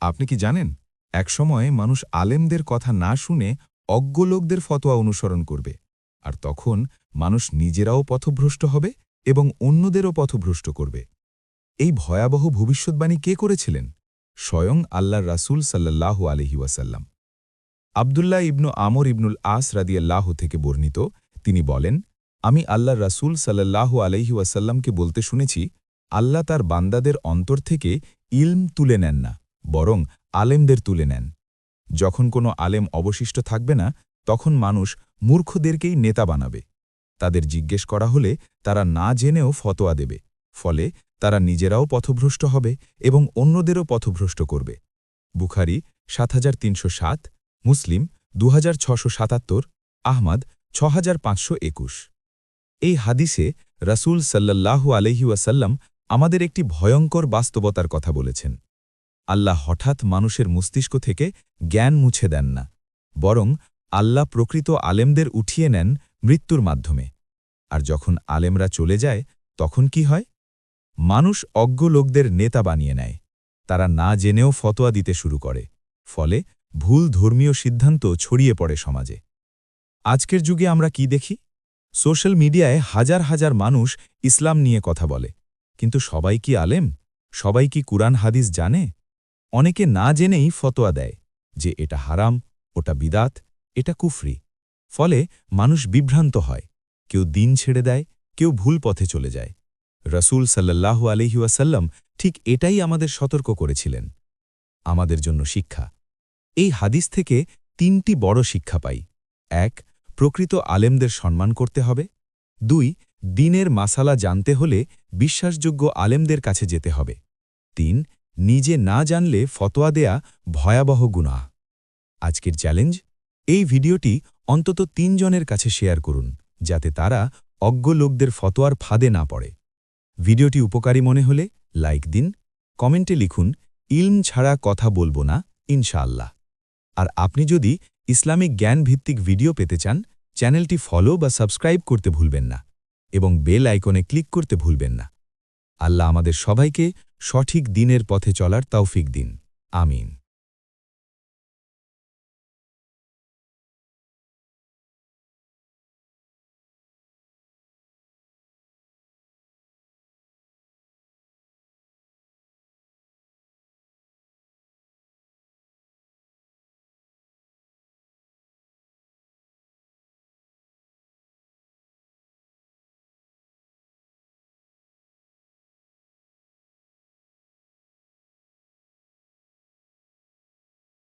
আপনি কি জানেন, একসময় মানুষ আলেমদের কথা না শুনে অজ্ঞ লোকদের ফতোয়া অনুসরণ করবে, আর তখন মানুষ নিজেরাও পথভ্রষ্ট হবে এবং অন্যদেরও পথভ্রষ্ট করবে। এই ভয়াবহ ভবিষ্যৎবাণী কে করেছিলেন? স্বয়ং আল্লাহর রাসূল সাল্লাল্লাহু আলাইহি ওয়াসাল্লাম। আব্দুল্লাহ ইবনু আমর ইবনুল আস রাদিয়াল্লাহু থেকে বর্ণিত, তিনি বলেন, আমি আল্লাহর রাসূল সাল্লাল্লাহু আলাইহি ওয়াসাল্লামকে বলতে শুনেছি, আল্লাহ তার বান্দাদের অন্তর থেকে ইলম তুলে নেন না, বরং আলেমদের তুলে নেন। যখন কোনো আলেম অবশিষ্ট থাকবে না, তখন মানুষ মূর্খদেরকেই নেতা বানাবে। তাদের জিজ্ঞেস করা হলে তারা না জেনেও ফতোয়া দেবে, ফলে তারা নিজেরাও পথভ্রষ্ট হবে এবং অন্যদেরও পথভ্রষ্ট করবে। বুখারী ৭৩০৭, মুসলিম ২৬৭৭, আহমদ ৬৫২১। এই হাদিসে রাসূল সাল্লাল্লাহু আলাইহি ওয়াসাল্লাম আমাদের একটি ভয়ঙ্কর বাস্তবতার কথা বলেছেন। আল্লাহ হঠাৎ মানুষের মস্তিষ্ক থেকে জ্ঞান মুছে দেন না, বরং আল্লাহ প্রকৃত আলেমদের উঠিয়ে নেন মৃত্যুর মাধ্যমে। আর যখন আলেমরা চলে যায়, তখন কি হয়? মানুষ অজ্ঞ লোকদের নেতা বানিয়ে নেয়। তারা না জেনেও ফতোয়া দিতে শুরু করে, ফলে ভুল ধর্মীয় সিদ্ধান্ত ছড়িয়ে পড়ে সমাজে। আজকের যুগে আমরা কি দেখি? সোশ্যাল মিডিয়ায় হাজার হাজার মানুষ ইসলাম নিয়ে কথা বলে, কিন্তু সবাই কি আলেম? সবাই কি কুরআন হাদিস জানে? অনেকে না জেনেই ফতোয়া দেয় যে এটা হারাম, ওটা বিদাত, এটা কুফরি। ফলে মানুষ বিভ্রান্ত হয়, কেউ দিন ছেড়ে দেয়, কেউ ভুল পথে চলে যায়। রাসূল সাল্লাল্লাহু আলাইহি ওয়াসাল্লাম ঠিক এটাই আমাদের সতর্ক করেছিলেন। আমাদের জন্য শিক্ষা। এই হাদিস থেকে ৩টি বড় শিক্ষা পাই। ১. প্রকৃত আলেমদের সম্মান করতে হবে। ২. দ্বীনের মাসালা জানতে হলে বিশ্বাসযোগ্য আলেমদের কাছে যেতে হবে। ৩. নিজে না জানলে ফতোয়া দেয়া ভয়াবহ গুনাহ। আজকের চ্যালেঞ্জ, এই ভিডিওটি অন্তত ৩ জনের কাছে শেয়ার করুন, যাতে তারা অজ্ঞ লোকদের ফতোয়ার ফাঁদে না পড়ে। ভিডিওটি উপকারী মনে হলে লাইক দিন, কমেন্টে লিখুন, ইলম ছাড়া কথা বলবো না, ইনশাআল্লাহ। আর আপনি যদি ইসলামিক জ্ঞান ভিত্তিক ভিডিও পেতে চান, চ্যানেলটি ফলো বা সাবস্ক্রাইব করতে ভুলবেন না এবং বেল আইকনে ক্লিক করতে ভুলবেন না। আল্লাহ আমাদের সবাইকে সঠিক দ্বীনের পথে চলার তৌফিক দিন। আমিন।